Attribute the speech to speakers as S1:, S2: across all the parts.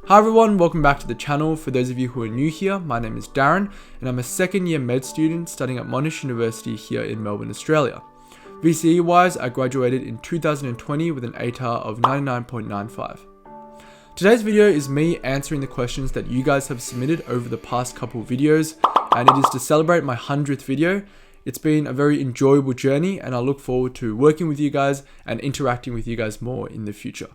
S1: Hi everyone, welcome back to the channel. For those of you who are new here, my name is Darren and I'm a second year med student studying at Monash University here in Melbourne, Australia. VCE wise, I graduated in 2020 with an ATAR of 99.95. Today's video is me answering the questions that you guys have submitted over the past couple videos, and it is to celebrate my 100th video. It's been a very enjoyable journey and I look forward to working with you guys and interacting with you guys more in the future.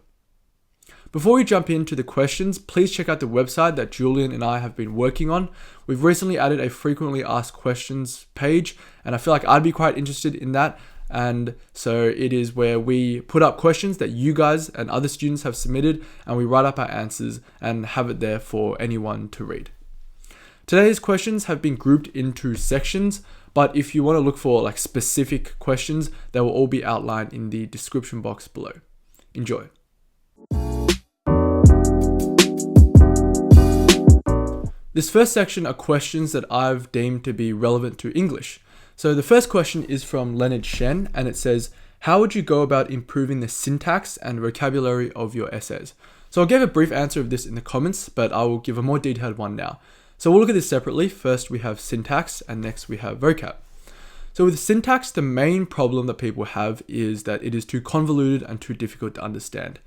S1: Before we jump into the questions, please check out the website that Julian and I have been working on. We've recently added a frequently asked questions page and I feel like I'd be quite interested in that. And so it is where we put up questions that you guys and other students have submitted and we write up our answers and have it there for anyone to read. Today's questions have been grouped into sections, but if you want to look for specific questions, they will all be outlined in the description box below. Enjoy. This first section are questions that I've deemed to be relevant to English. So the first question is from Leonard Shen and it says, how would you go about improving the syntax and vocabulary of your essays? So I gave a brief answer of this in the comments, but I will give a more detailed one now. So we'll look at this separately. First we have syntax and next we have vocab. So with syntax, the main problem that people have is that it is too convoluted and too difficult to understand.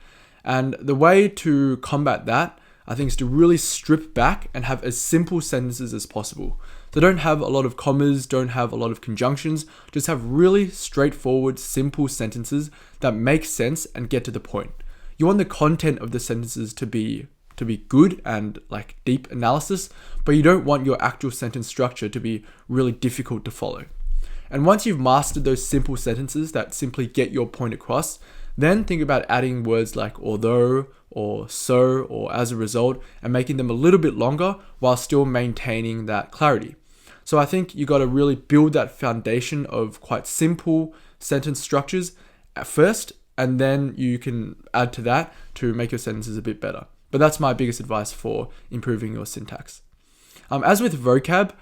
S1: And the way to combat that, I think, is to really strip back and have as simple sentences as possible. So don't have a lot of commas, don't have a lot of conjunctions, just have really straightforward, simple sentences that make sense and get to the point. You want the content of the sentences to be good and deep analysis, but you don't want your actual sentence structure to be really difficult to follow. And once you've mastered those simple sentences that simply get your point across, then think about adding words like although, or so, or as a result, and making them a little bit longer while still maintaining that clarity. So I think you got to really build that foundation of quite simple sentence structures at first, and then you can add to that to make your sentences a bit better. But that's my biggest advice for improving your syntax. As with vocab,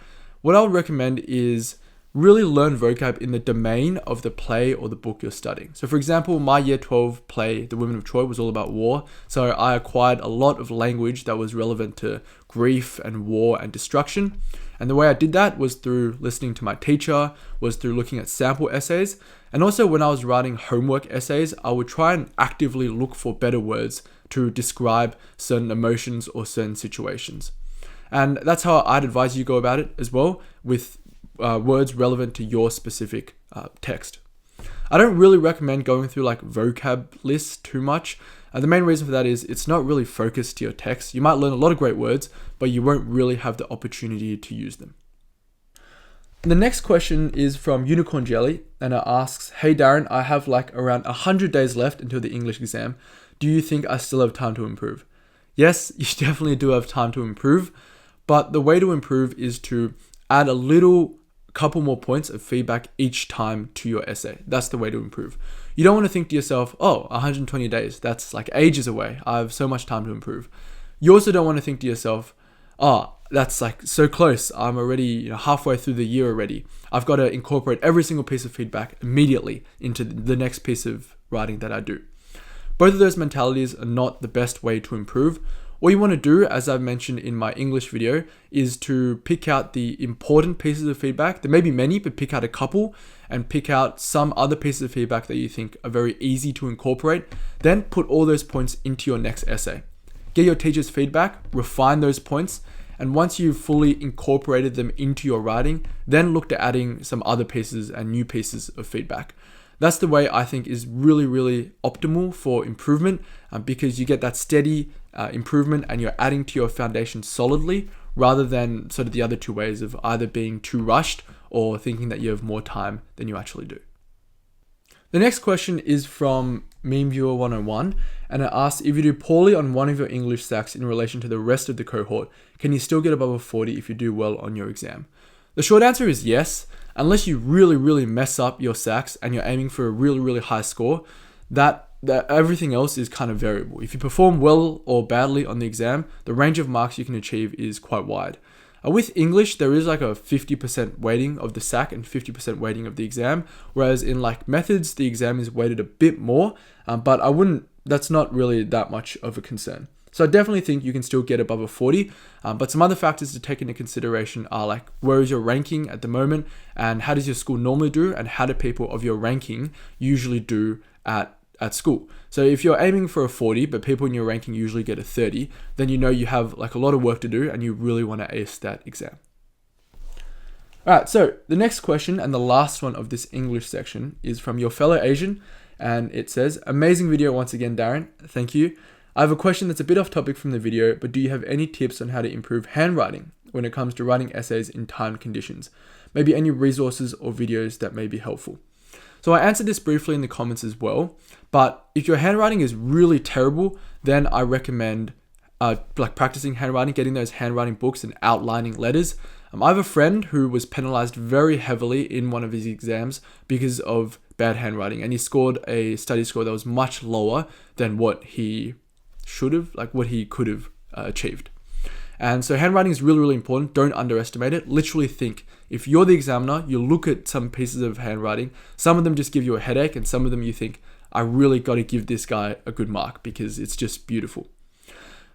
S1: what I would recommend is really learn vocab in the domain of the play or the book you're studying. So for example, my year 12 play, The Women of Troy, was all about war. So I acquired a lot of language that was relevant to grief and war and destruction. And the way I did that was through listening to my teacher, was through looking at sample essays. And also when I was writing homework essays, I would try and actively look for better words to describe certain emotions or certain situations. And that's how I'd advise you go about it as well, with words relevant to your specific text. I don't really recommend going through vocab lists too much. The main reason for that is it's not really focused to your text. You might learn a lot of great words, but you won't really have the opportunity to use them. The next question is from Unicorn Jelly and it asks, hey Darren, I have around 100 days left until the English exam. Do you think I still have time to improve? Yes, you definitely do have time to improve, but the way to improve is to add a couple more points of feedback each time to your essay. That's the way to improve. You don't want to think to yourself, 120 days, that's ages away. I have so much time to improve. You also don't want to think to yourself, that's so close. I'm already halfway through the year already. I've got to incorporate every single piece of feedback immediately into the next piece of writing that I do. Both of those mentalities are not the best way to improve. What you want to do, as I've mentioned in my English video, is to pick out the important pieces of feedback. There may be many, but pick out a couple and pick out some other pieces of feedback that you think are very easy to incorporate. Then put all those points into your next essay. Get your teacher's feedback, refine those points, and once you've fully incorporated them into your writing, then look to adding some other pieces and new pieces of feedback. That's the way I think is really, really optimal for improvement because you get that steady improvement and you're adding to your foundation solidly rather than sort of the other two ways of either being too rushed or thinking that you have more time than you actually do. The next question is from Meme Viewer 101 and it asks, if you do poorly on one of your English stacks in relation to the rest of the cohort, can you still get above a 40 if you do well on your exam? The short answer is yes. Unless you really, really mess up your stacks and you're aiming for a really, really high score, that everything else is kind of variable. If you perform well or badly on the exam, the range of marks you can achieve is quite wide. With English, there is like a 50% weighting of the SAC and 50% weighting of the exam, whereas in like methods, the exam is weighted a bit more, but that's not really that much of a concern. So I definitely think you can still get above a 40, but some other factors to take into consideration are like, where is your ranking at the moment, and how does your school normally do, and how do people of your ranking usually do at school. So if you're aiming for a 40, but people in your ranking usually get a 30, then you know you have like a lot of work to do and you really want to ace that exam. All right, so the next question and the last one of this English section is from YourFellowAsian, and it says, amazing video once again, Darren. Thank you. I have a question that's a bit off topic from the video, but do you have any tips on how to improve handwriting when it comes to writing essays in timed conditions? Maybe any resources or videos that may be helpful. So I answered this briefly in the comments as well, but if your handwriting is really terrible, then I recommend like practicing handwriting, getting those handwriting books and outlining letters. I have a friend who was penalized very heavily in one of his exams because of bad handwriting, and he scored a study score that was much lower than what he should have, like what he could have achieved. And so handwriting is really, really important. Don't underestimate it. Literally think, if you're the examiner, you look at some pieces of handwriting, some of them just give you a headache, and some of them you think, I really got to give this guy a good mark because it's just beautiful.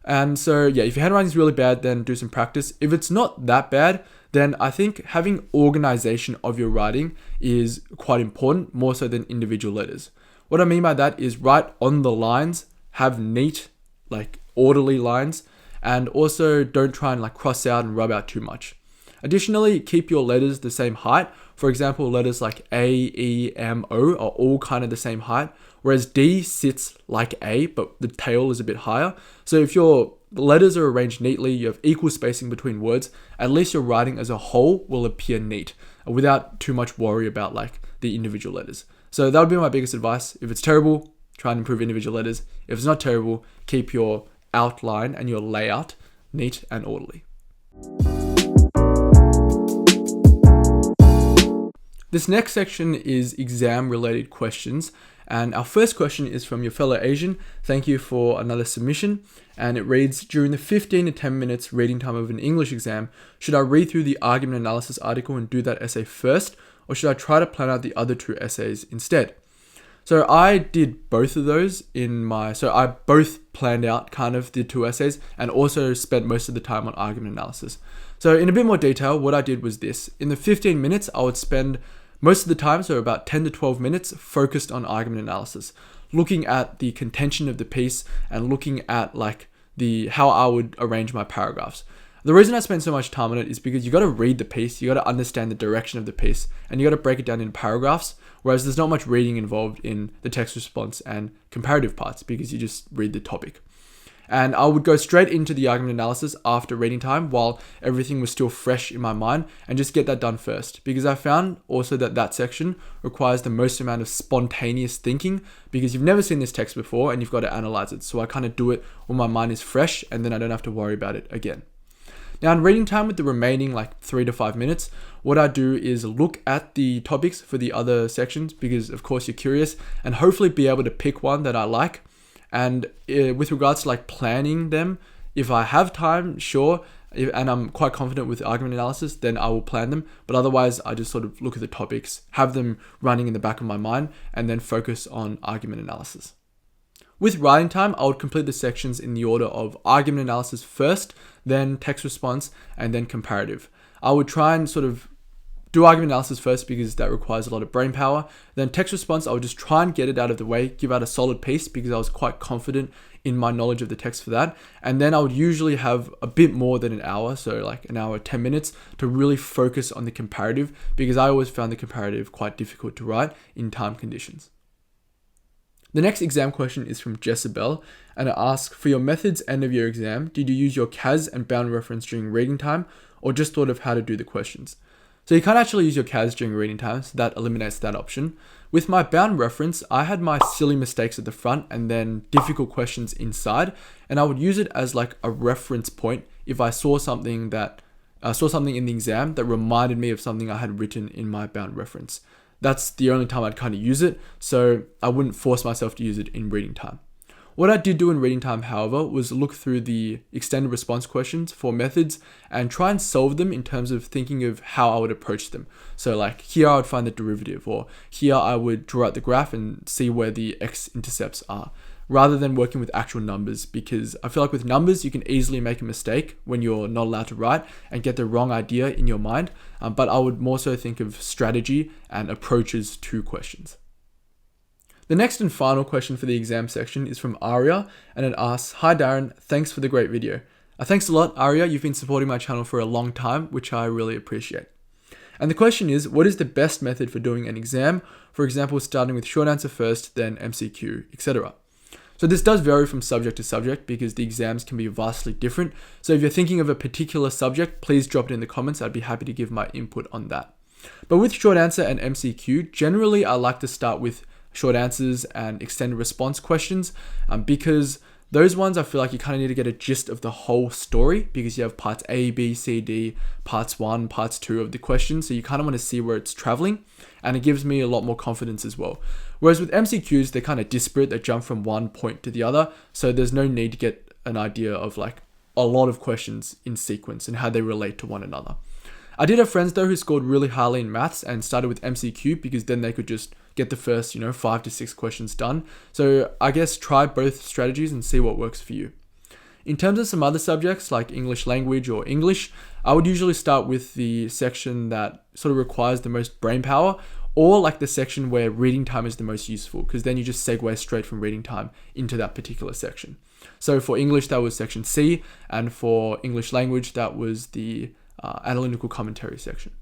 S1: And so, yeah, if your handwriting is really bad, then do some practice. If it's not that bad, then I think having organization of your writing is quite important, more so than individual letters. What I mean by that is write on the lines, have neat, like orderly lines, and also don't try and like cross out and rub out too much. Additionally, keep your letters the same height. For example, letters like A, E, M, O are all kind of the same height, whereas D sits like A, but the tail is a bit higher. So if your letters are arranged neatly, you have equal spacing between words, at least your writing as a whole will appear neat without too much worry about like the individual letters. So that would be my biggest advice. If it's terrible, try and improve individual letters. If it's not terrible, keep your outline and your layout neat and orderly. This next section is exam related questions, and our first question is from YourFellowAsian. Thank you for another submission, and it reads, during the 15 to 10 minutes reading time of an English exam, should I read through the argument analysis article and do that essay first, or should I try to plan out the other two essays instead? So I did both of those I both planned out kind of the two essays and also spent most of the time on argument analysis. So in a bit more detail, what I did was this. In the 15 minutes, I would spend most of the time, so about 10 to 12 minutes, focused on argument analysis, looking at the contention of the piece and looking at like how I would arrange my paragraphs. The reason I spend so much time on it is because you got to read the piece, you got to understand the direction of the piece, and you got to break it down in paragraphs, whereas there's not much reading involved in the text response and comparative parts because you just read the topic. And I would go straight into the argument analysis after reading time while everything was still fresh in my mind and just get that done first, because I found also that section requires the most amount of spontaneous thinking because you've never seen this text before and you've got to analyze it. So I kind of do it when my mind is fresh and then I don't have to worry about it again. Now in reading time with the remaining like 3 to 5 minutes, what I do is look at the topics for the other sections because of course you're curious, and hopefully be able to pick one that I like. And with regards to like planning them, if I have time, sure, and I'm quite confident with argument analysis, then I will plan them. But otherwise, I just sort of look at the topics, have them running in the back of my mind, and then focus on argument analysis. With writing time, I would complete the sections in the order of argument analysis first, then text response, and then comparative. I would try and sort of do argument analysis first because that requires a lot of brain power. Then text response, I would just try and get it out of the way, give out a solid piece because I was quite confident in my knowledge of the text for that. And then I would usually have a bit more than an hour, so like an hour, 10 minutes to really focus on the comparative because I always found the comparative quite difficult to write in time conditions. The next exam question is from Jessabelle, and it asks, for your methods end of year exam, did you use your CAS and bound reference during reading time or just thought of how to do the questions? So you can't actually use your CAS during reading time, so that eliminates that option. With my bound reference, I had my silly mistakes at the front and then difficult questions inside, and I would use it as like a reference point if I saw something in the exam that reminded me of something I had written in my bound reference. That's the only time I'd kind of use it, so I wouldn't force myself to use it in reading time. What I did do in reading time, however, was look through the extended response questions for methods and try and solve them in terms of thinking of how I would approach them. So like here I would find the derivative, or here I would draw out the graph and see where the x-intercepts are. rather than working with actual numbers, because I feel like with numbers you can easily make a mistake when you're not allowed to write and get the wrong idea in your mind. But I would more so think of strategy and approaches to questions. The next and final question for the exam section is from Aria, and it asks, "Hi Darren, thanks for the great video." Thanks a lot, Aria. You've been supporting my channel for a long time, which I really appreciate. And the question is, what is the best method for doing an exam? For example, starting with short answer first, then MCQ, etc. So this does vary from subject to subject because the exams can be vastly different. So if you're thinking of a particular subject, please drop it in the comments. I'd be happy to give my input on that. But with short answer and MCQ, generally I like to start with short answers and extended response questions because those ones I feel like you kind of need to get a gist of the whole story, because you have parts A, B, C, D, parts 1, parts 2 of the question. So you kind of want to see where it's traveling, and it gives me a lot more confidence as well. Whereas with MCQs, they're kind of disparate. They jump from one point to the other. So there's no need to get an idea of like a lot of questions in sequence and how they relate to one another. I did have friends though who scored really highly in maths and started with MCQ because then they could just get the first, 5 to 6 questions done. So I guess try both strategies and see what works for you. In terms of some other subjects like English language or English, I would usually start with the section that sort of requires the most brain power, or like the section where reading time is the most useful, because then you just segue straight from reading time into that particular section. So for English, that was section C, and for English language, that was the analytical commentary section.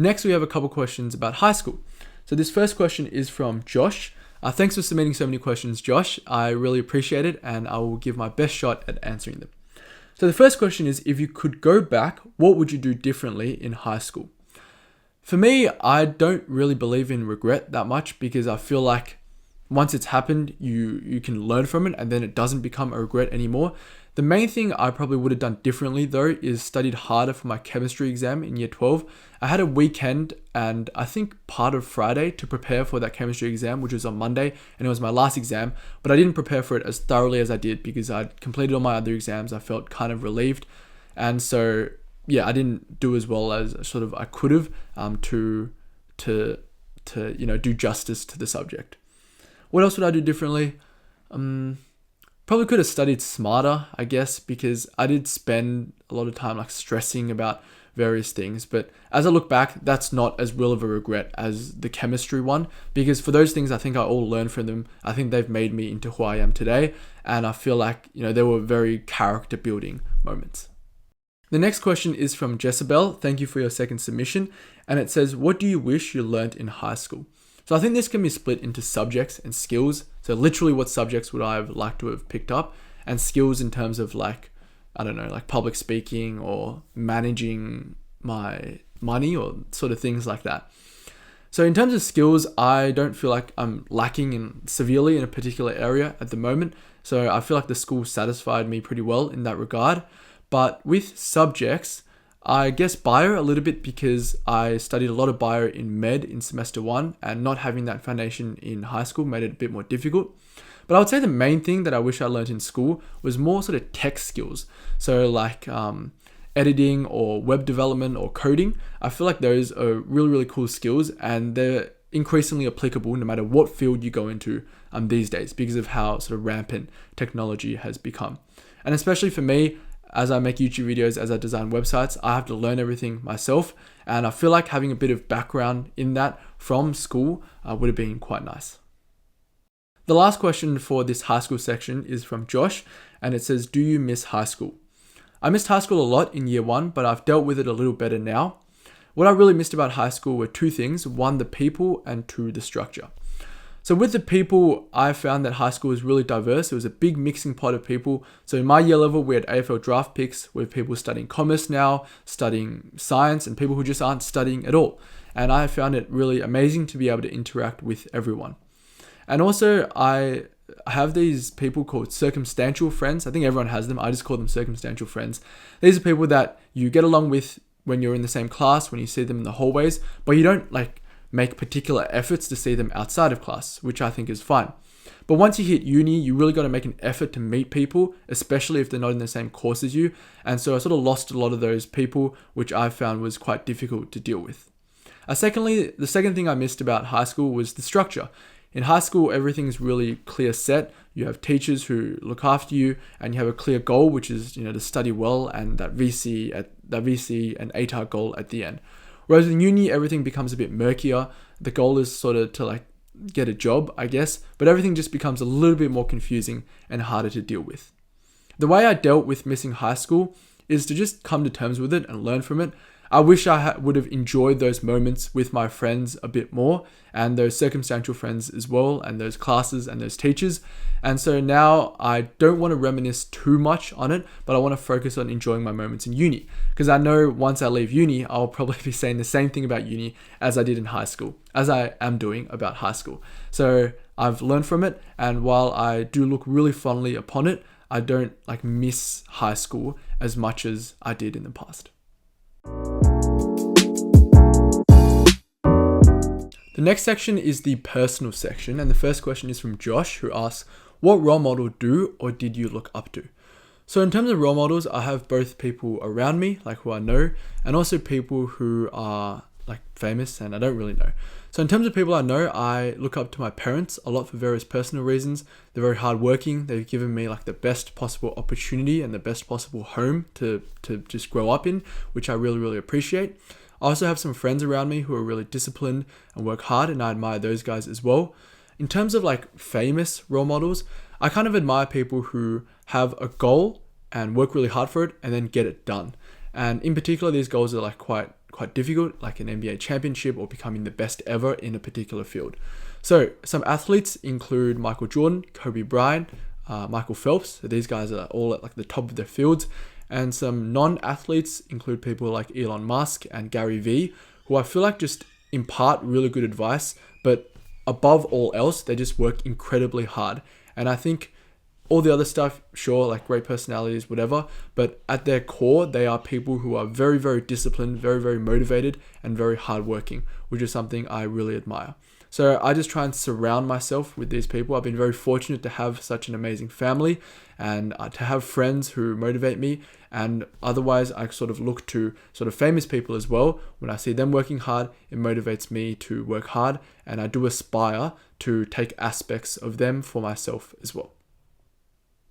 S1: Next, we have a couple questions about high school. So this first question is from Josh. Thanks for submitting so many questions, Josh. I really appreciate it, and I will give my best shot at answering them. So the first question is, if you could go back, what would you do differently in high school? For me, I don't really believe in regret that much, because I feel like once it's happened, you can learn from it, and then it doesn't become a regret anymore. The main thing I probably would have done differently though is studied harder for my chemistry exam in year 12. I had a weekend and I think part of Friday to prepare for that chemistry exam, which was on Monday, and it was my last exam, but I didn't prepare for it as thoroughly as I did because I'd completed all my other exams. I felt kind of relieved. And so, yeah, I didn't do as well as sort of I could have to do justice to the subject. What else would I do differently? Probably could have studied smarter, I guess, because I did spend a lot of time like stressing about various things. But as I look back, that's not as real of a regret as the chemistry one, because for those things, I think I all learned from them. I think they've made me into who I am today. And I feel like, they were very character building moments. The next question is from Jessabelle. Thank you for your second submission. And it says, what do you wish you learnt in high school? So I think this can be split into subjects and skills. So literally what subjects would I have liked to have picked up, and skills in terms of like public speaking or managing my money or sort of things like that. So in terms of skills, I don't feel like I'm lacking severely in a particular area at the moment. So I feel like the school satisfied me pretty well in that regard. But with subjects, I guess bio a little bit, because I studied a lot of bio in med in semester 1, and not having that foundation in high school made it a bit more difficult. But I would say the main thing that I wish I learned in school was more sort of tech skills. So like editing or web development or coding. I feel like those are really, really cool skills, and they're increasingly applicable no matter what field you go into these days, because of how sort of rampant technology has become. And especially for me, as I make YouTube videos, as I design websites, I have to learn everything myself. And I feel like having a bit of background in that from school would have been quite nice. The last question for this high school section is from Josh, and it says, do you miss high school? I missed high school a lot in year 1, but I've dealt with it a little better now. What I really missed about high school were 2 things. 1, the people, and 2, the structure. So with the people, I found that high school was really diverse. It was a big mixing pot of people. So in my year level, we had AFL draft picks with people studying commerce now, studying science, and people who just aren't studying at all. And I found it really amazing to be able to interact with everyone. And also, I have these people called circumstantial friends. I think everyone has them. I just call them circumstantial friends. These are people that you get along with when you're in the same class, when you see them in the hallways, but you don't make particular efforts to see them outside of class, which I think is fine. But once you hit uni, you really got to make an effort to meet people, especially if they're not in the same course as you. And so I sort of lost a lot of those people, which I found was quite difficult to deal with. Secondly, the second thing I missed about high school was the structure. In high school, everything's really clear set. You have teachers who look after you, and you have a clear goal, which is, to study well, and that VC and ATAR goal at the end. Whereas in uni, everything becomes a bit murkier. The goal is sort of to get a job, I guess, but everything just becomes a little bit more confusing and harder to deal with. The way I dealt with missing high school is to just come to terms with it and learn from it. I wish I would have enjoyed those moments with my friends a bit more, and those circumstantial friends as well, and those classes and those teachers. And so now I don't want to reminisce too much on it, but I want to focus on enjoying my moments in uni. Because I know once I leave uni, I'll probably be saying the same thing about uni as I did in high school, as I am doing about high school. So I've learned from it, and while I do look really fondly upon it, I don't miss high school as much as I did in the past. The next section is the personal section, and the first question is from Josh, who asks, what role model do or did you look up to? So in terms of role models, I have both people around me, who I know, and also people who are famous and I don't really know. So in terms of people I know, I look up to my parents a lot for various personal reasons. They're very hardworking. They've given me the best possible opportunity and the best possible home to just grow up in, which I really, really appreciate. I also have some friends around me who are really disciplined and work hard, and I admire those guys as well. In terms of famous role models, I kind of admire people who have a goal and work really hard for it and then get it done. And in particular, these goals are quite difficult, like an NBA championship or becoming the best ever in a particular field. So some athletes include Michael Jordan, Kobe Bryant, Michael Phelps. So these guys are all at the top of their fields. And some non-athletes include people like Elon Musk and Gary Vee, who I feel just impart really good advice, but above all else, they just work incredibly hard. And I think all the other stuff, sure, great personalities, whatever, but at their core, they are people who are very, very disciplined, very, very motivated, and very hardworking, which is something I really admire. So I just try and surround myself with these people. I've been very fortunate to have such an amazing family and to have friends who motivate me. And otherwise, I sort of look to famous people as well. When I see them working hard, it motivates me to work hard. And I do aspire to take aspects of them for myself as well.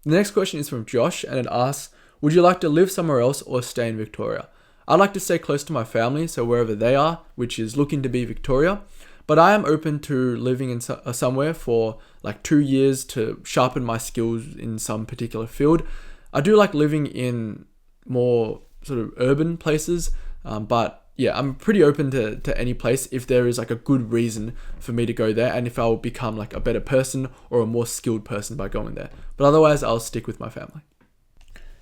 S1: The next question is from Josh, and it asks, would you like to live somewhere else or stay in Victoria? I'd like to stay close to my family, so wherever they are, which is looking to be Victoria. But I am open to living in somewhere for 2 years to sharpen my skills in some particular field. I do like living in more sort of urban places, but yeah, I'm pretty open to any place if there is a good reason for me to go there, and if I'll become a better person or a more skilled person by going there. But otherwise, I'll stick with my family.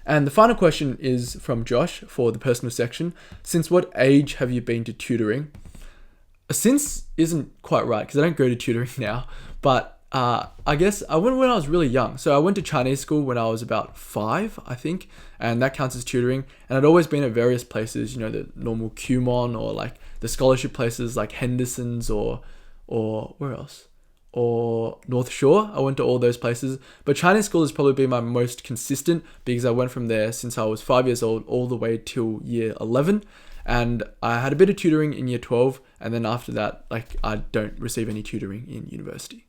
S1: And the final question is from Josh for the personal section. Since what age have you been to tutoring? Since isn't quite right because I don't go to tutoring now, but I guess I went when I was really young. So I went to Chinese school when I was about 5, I think, and that counts as tutoring. And I'd always been at various places, the normal QmON or the scholarship places like Henderson's or where else? Or North Shore. I went to all those places, but Chinese school has probably been my most consistent because I went from there since I was 5 years old all the way till year 11. And I had a bit of tutoring in year 12, and then after that, I don't receive any tutoring in university.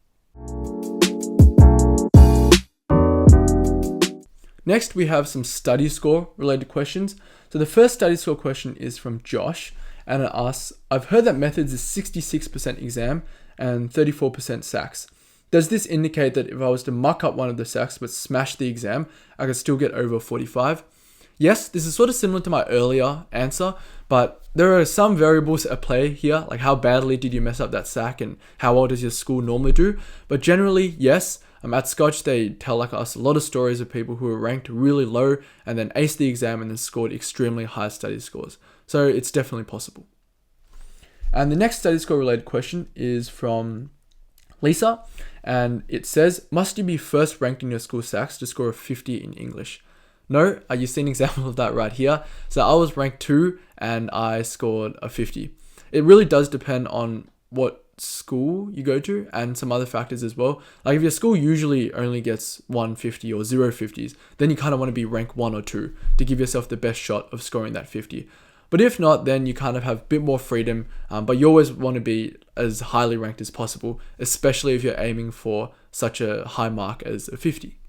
S1: Next, we have some study score related questions. So the first study score question is from Josh, and it asks, I've heard that methods is 66% exam and 34% SACs. Does this indicate that if I was to muck up one of the SACs but smash the exam, I could still get over 45? Yes, this is sort of similar to my earlier answer, but there are some variables at play here, like how badly did you mess up that SAC and how well does your school normally do. But generally, yes, at Scotch, they tell us a lot of stories of people who are ranked really low and then aced the exam and then scored extremely high study scores. So it's definitely possible. And the next study score related question is from Lisa, and it says, must you be first ranked in your school SACs to score a 50 in English? No, you see an example of that right here. So I was ranked 2 and I scored a 50. It really does depend on what school you go to and some other factors as well. If your school usually only gets 150 or 0 50s, then you kind of want to be rank 1 or 2 to give yourself the best shot of scoring that 50. But if not, then you kind of have a bit more freedom, but you always want to be as highly ranked as possible, especially if you're aiming for such a high mark as a 50.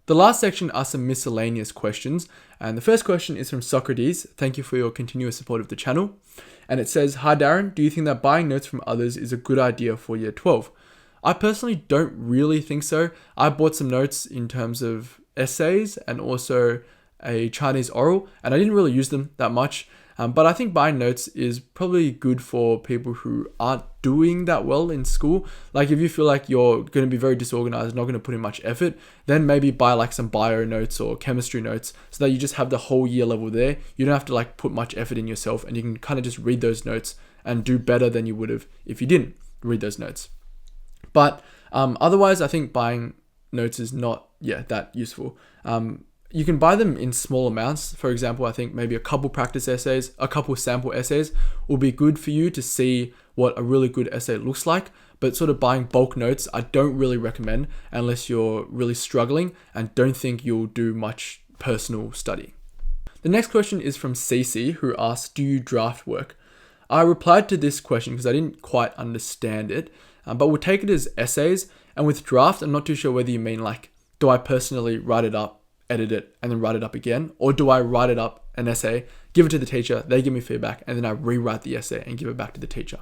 S1: The last section are some miscellaneous questions, and the first question is from Socrates. Thank you for your continuous support of the channel. And it says, "Hi Darren, do you think that buying notes from others is a good idea for year 12? I personally don't really think so. I bought some notes in terms of essays and also a Chinese oral, and I didn't really use them that much. But I think buying notes is probably good for people who aren't doing that well in school. Like if you feel like you're going to be very disorganized, not going to put in much effort, then maybe buy like some bio notes or chemistry notes so that you just have the whole year level there. You don't have to like put much effort in yourself, and you can kind of just read those notes and do better than you would have if you didn't read those notes. But otherwise, I think buying notes is not that useful. You can buy them in small amounts. For example, I think maybe a couple practice essays, a couple sample essays will be good for you to see what a really good essay looks like. But sort of buying bulk notes, I don't really recommend unless you're really struggling and don't think you'll do much personal study. The next question is from CC, who asks, "Do you draft work?" I replied to this question because I didn't quite understand it, but we'll take it as essays. And with draft, I'm not too sure whether you mean like, do I personally write it up, edit it, and then write it up again? Or do I write it up, an essay, give it to the teacher, they give me feedback, and then I rewrite the essay and give it back to the teacher?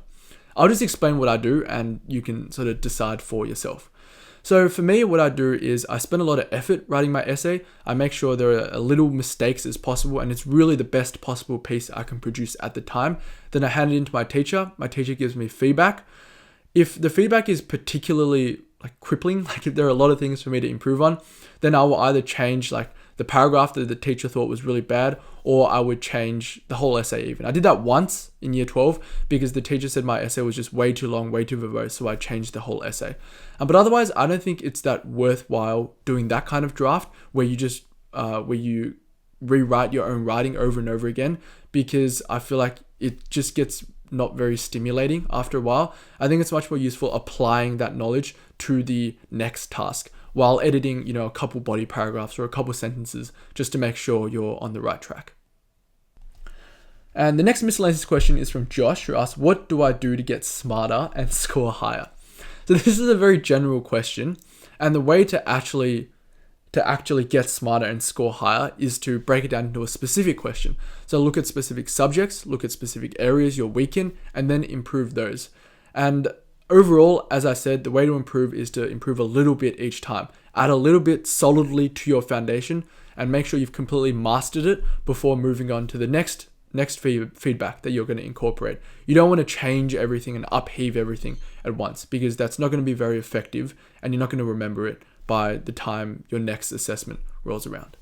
S1: I'll just explain what I do and you can sort of decide for yourself. So for me, what I do is I spend a lot of effort writing my essay. I make sure there are little mistakes as possible and it's really the best possible piece I can produce at the time. Then I hand it in to my teacher gives me feedback. If the feedback is particularly like crippling, like if there are a lot of things for me to improve on, then I will either change like the paragraph that the teacher thought was really bad, or I would change the whole essay even. I did that once in year 12 because the teacher said my essay was just way too long, way too verbose, so I changed the whole essay. But otherwise, I don't think it's that worthwhile doing that kind of draft where you just where you rewrite your own writing over and over again, because I feel like it just gets not very stimulating after a while. I think it's much more useful applying that knowledge to the next task while editing, a couple body paragraphs or a couple sentences just to make sure you're on the right track. And the next miscellaneous question is from Josh, who asks, "What do I do to get smarter and score higher?" So this is a very general question, and the way to actually get smarter and score higher is to break it down into a specific question. So look at specific subjects, look at specific areas you're weak in, and then improve those. And overall, as I said, the way to improve is to improve a little bit each time. Add a little bit solidly to your foundation and make sure you've completely mastered it before moving on to the next feedback that you're going to incorporate. You don't want to change everything and upheave everything at once, because that's not going to be very effective and you're not going to remember it by the time your next assessment rolls around.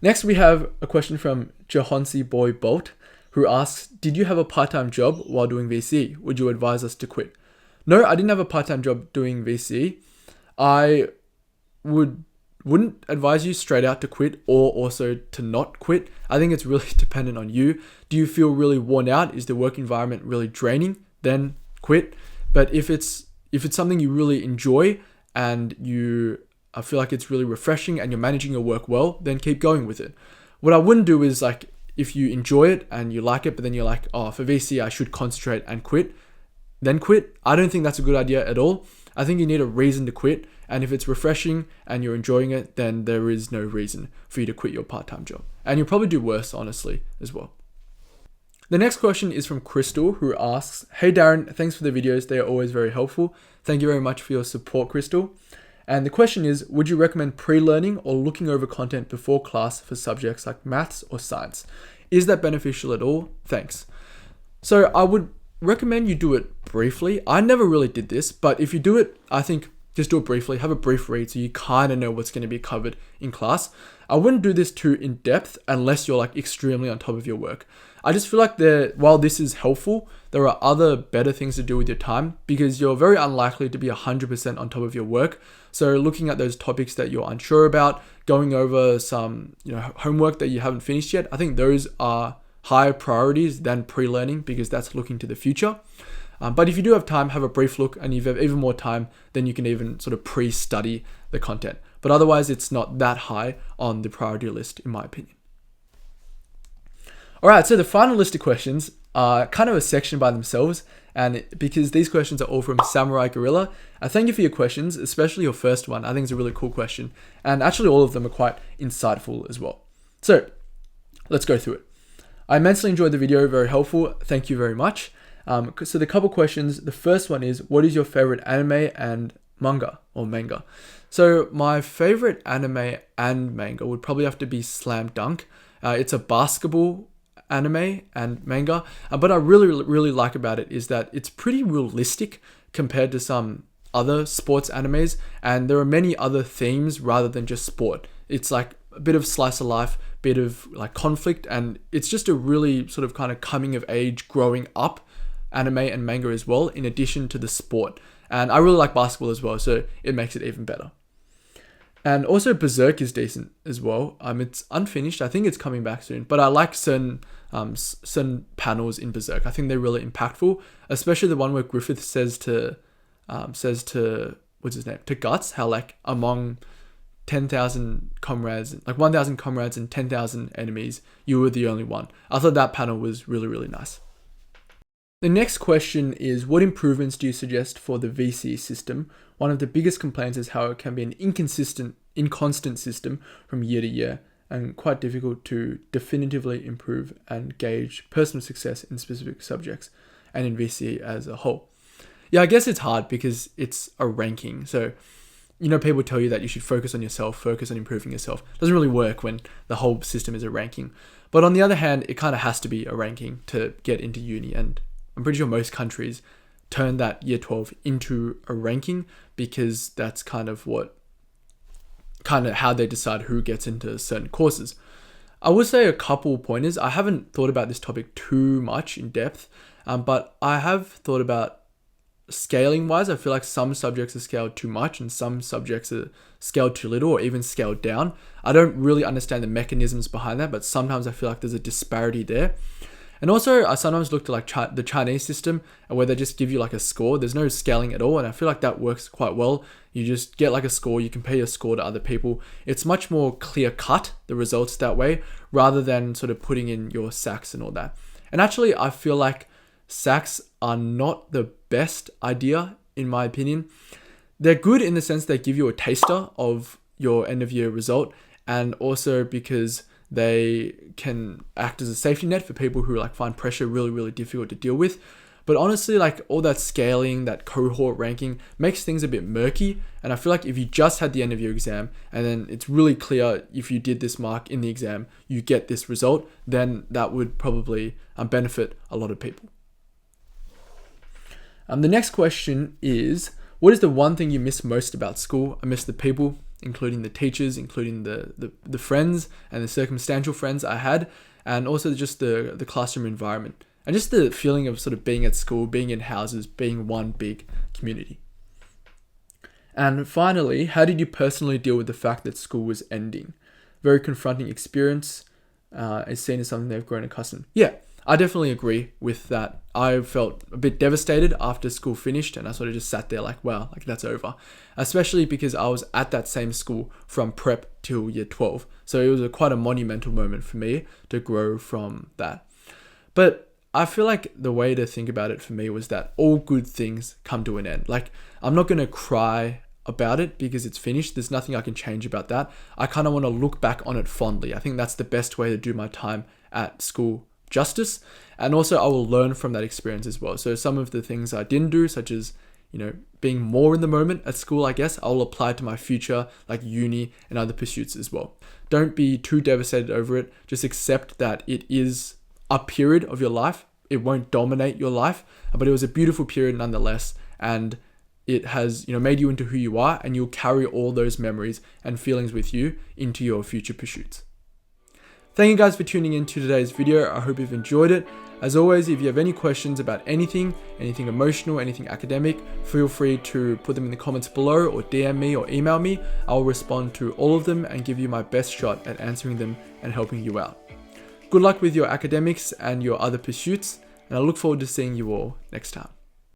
S1: Next, we have a question from Johonsi Boy Bolt, who asks, "Did you have a part-time job while doing VCE? Would you advise us to quit?" No, I didn't have a part-time job doing VCE. I wouldn't advise you straight out to quit or also to not quit. I think it's really dependent on you. Do you feel really worn out? Is the work environment really draining? Then quit. But if it's something you really enjoy and I feel like it's really refreshing and you're managing your work well, then keep going with it. What I wouldn't do is like, if you enjoy it and you like it, but then you're like, oh, for VC, I should concentrate and quit, then quit. I don't think that's a good idea at all. I think you need a reason to quit. And if it's refreshing and you're enjoying it, then there is no reason for you to quit your part-time job. And you'll probably do worse, honestly, as well. The next question is from Crystal, who asks, "Hey Darren, thanks for the videos. They are always very helpful. Thank you very much for your support, Crystal. And the question is, would you recommend pre-learning or looking over content before class for subjects like maths or science? Is that beneficial at all? Thanks." So I would recommend you do it briefly. I never really did this, but if you do it, I think just do it briefly, have a brief read so you kind of know what's going to be covered in class. I wouldn't do this too in depth unless you're like extremely on top of your work. I just feel like while this is helpful, there are other better things to do with your time, because you're very unlikely to be 100% on top of your work. So looking at those topics that you're unsure about, going over some homework that you haven't finished yet, I think those are higher priorities than pre-learning, because that's looking to the future. But if you do have time, have a brief look, and if you have even more time, then you can even sort of pre-study the content. But otherwise, it's not that high on the priority list, in my opinion. All right, so the final list of questions are kind of a section by themselves, and because these questions are all from Samurai Gorilla, I thank you for your questions, especially your first one. I think it's a really cool question, and actually all of them are quite insightful as well. So let's go through it. I immensely enjoyed the video, very helpful. Thank you very much. So the couple questions, the first one is, what is your favorite anime and manga or manga? So my favorite anime and manga would probably have to be Slam Dunk. It's a basketball anime and manga, but I really like about it is that it's pretty realistic compared to some other sports animes, and there are many other themes rather than just sport. It's like a bit of slice of life, bit of like conflict, and it's just a really sort of kind of coming of age, growing up anime and manga as well, in addition to the sport. And I really like basketball as well, so it makes it even better. And also Berserk is decent as well. It's unfinished. I think it's coming back soon. But I like certain panels in Berserk. I think they're really impactful, especially the one where Griffith says to what's his name? To Guts, how like among 10,000 comrades, like 1,000 comrades and 10,000 enemies, you were the only one. I thought that panel was really nice. The next question is, what improvements do you suggest for the VC system? One of the biggest complaints is how it can be an inconstant system from year to year and quite difficult to definitively improve and gauge personal success in specific subjects and in VC as a whole. Yeah, I guess it's hard because it's a ranking. So, people tell you that you should focus on yourself, focus on improving yourself. It doesn't really work when the whole system is a ranking. But on the other hand, it kind of has to be a ranking to get into uni, and I'm pretty sure most countries turn that year 12 into a ranking because that's kind of how they decide who gets into certain courses. I would say a couple pointers. I haven't thought about this topic too much in depth, but I have thought about scaling wise. I feel like some subjects are scaled too much and some subjects are scaled too little or even scaled down. I don't really understand the mechanisms behind that, but sometimes I feel like there's a disparity there. And also, I sometimes look to like the Chinese system where they just give you like a score. There's no scaling at all, and I feel like that works quite well. You just get like a score, you compare your score to other people. It's much more clear cut, the results that way, rather than sort of putting in your SACs and all that. And actually, I feel like SACs are not the best idea, in my opinion. They're good in the sense they give you a taster of your end of year result, and also because they can act as a safety net for people who like find pressure really difficult to deal with. But honestly, like all that scaling, that cohort ranking makes things a bit murky. And I feel like if you just had the end of your exam and then it's really clear if you did this mark in the exam, you get this result, then that would probably benefit a lot of people. The next question is, what is the one thing you miss most about school? I miss the people, including the teachers, including the friends and the circumstantial friends I had, and also just the classroom environment and just the feeling of sort of being at school, being in houses, being one big community. And finally, how did you personally deal with the fact that school was ending? Very confronting experience, is seen as something they've grown accustomed. Yeah, I definitely agree with that. I felt a bit devastated after school finished, and I sort of just sat there like, wow, like that's over. Especially because I was at that same school from prep till year 12. So it was quite a monumental moment for me to grow from that. But I feel like the way to think about it for me was that all good things come to an end. Like, I'm not going to cry about it because it's finished. There's nothing I can change about that. I kind of want to look back on it fondly. I think that's the best way to do my time at school justice. And also I will learn from that experience as well. So some of the things I didn't do, such as, being more in the moment at school, I guess I'll apply to my future, like uni and other pursuits as well. Don't be too devastated over it. Just accept that it is a period of your life. It won't dominate your life, but it was a beautiful period nonetheless. And it has, made you into who you are, and you'll carry all those memories and feelings with you into your future pursuits. Thank you guys for tuning in to today's video. I hope you've enjoyed it. As always, if you have any questions about anything emotional, anything academic, feel free to put them in the comments below or DM me or email me. I'll respond to all of them and give you my best shot at answering them and helping you out. Good luck with your academics and your other pursuits, and I look forward to seeing you all next time.